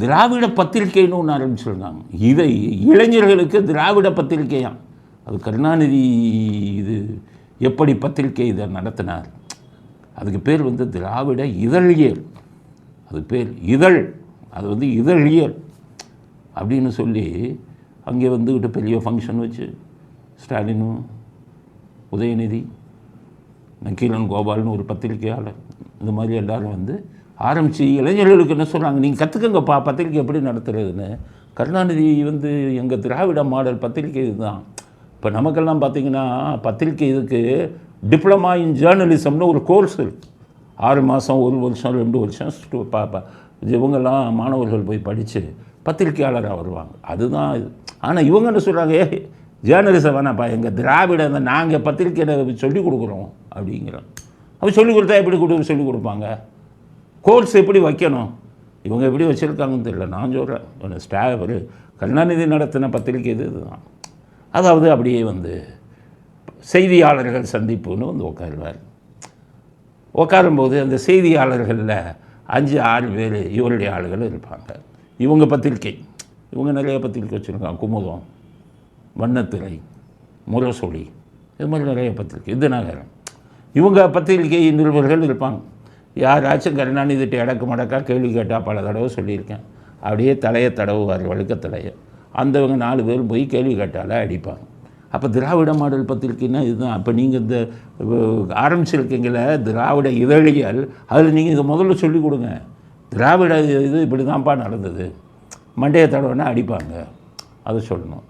திராவிட பத்திரிகைன்னு ஒன்று ஆரம்பிச்சிருக்காங்க. இதை இளைஞர்களுக்கு திராவிட பத்திரிகையாம். அது கருணாநிதி இது எப்படி பத்திரிகை இதை நடத்தினார், அதுக்கு பேர் வந்து திராவிட இதழியல். அது பேர் இதழ், அது வந்து இதழியல் அப்படின்னு சொல்லி அங்கே வந்துக்கிட்டு பெரிய ஃபங்க்ஷன் வச்சு ஸ்டாலினும் உதயநிதி நக்கீரன் கோபால்னு ஒரு பத்திரிகையாளர் இந்த மாதிரி எல்லோரும் வந்து ஆரம்பித்து இளைஞர்களுக்கு என்ன சொல்கிறாங்க, நீங்கள் கற்றுக்கங்கப்பா பத்திரிக்கை எப்படி நடத்துறதுன்னு. கருணாநிதி வந்து எங்கள் திராவிட மாடல் பத்திரிக்கை இதுதான். இப்போ நமக்கெல்லாம் பார்த்திங்கன்னா பத்திரிக்கை இதுக்கு டிப்ளமா இன் ஜேர்னலிசம்னு ஒரு கோர்ஸ் இருக்குது. 6 மாதம் 1 வருஷம் 2 வருஷம் இவங்கெல்லாம் மாணவர்கள் போய் படித்து பத்திரிக்கையாளராக வருவாங்க. அதுதான் இது. ஆனால் இவங்க என்ன சொல்கிறாங்க, ஜேர்னலிசம் வேணாப்பா, எங்கள் திராவிட நாங்கள் பத்திரிக்கையை சொல்லிக் கொடுக்குறோம் அப்படிங்கிறோம். அப்போ சொல்லிக் கொடுத்தா எப்படி சொல்லிக் கொடுப்பாங்க, கோர்ஸ் எப்படி வைக்கணும், இவங்க எப்படி வச்சுருக்காங்கன்னு தெரியல. நான் சொல்கிறேன், ஒரு கருணாநிதி நடத்தின பத்திரிக்கை இதுதான். அதாவது அப்படியே வந்து செய்தியாளர்கள் சந்திப்புன்னு வந்து உட்காருவார். உட்காரும்போது அந்த செய்தியாளர்களில் 5-6 பேர் இவருடைய ஆளுகள் இருப்பாங்க. இவங்க பத்திரிக்கை, இவங்க நிறைய பத்திரிக்கை வச்சுருக்காங்க. குமுதம், வண்ணத்திரை, முரசொலி, இது மாதிரி நிறைய பத்திரிக்கை. இது நகரம் இவங்க பத்திரிகை நிருபர்கள் இருப்பாங்க. யாராச்சும் கருணாநிதிட்டு இடக்கு மடக்கா கேள்வி கேட்டால் பல தடவை சொல்லியிருக்கேன். அப்படியே தலையை தடவுவார், வழுக்க தலையை. அந்தவங்க 4 பேர் போய் கேள்வி கேட்டாலே அடிப்பாங்க. அப்போ திராவிட மாடல் பத்திரிக்கைன்னா இதுதான். அப்போ நீங்கள் இந்த ஆரம்பிச்சிருக்கீங்களே திராவிட இதழியல், அதில் நீங்கள் இதை முதல்ல சொல்லிக் கொடுங்க. திராவிட இது இப்படி தான்ப்பா நடந்தது, மண்டையை தடவைன்னா அடிப்பாங்க, அதை சொல்லணும்.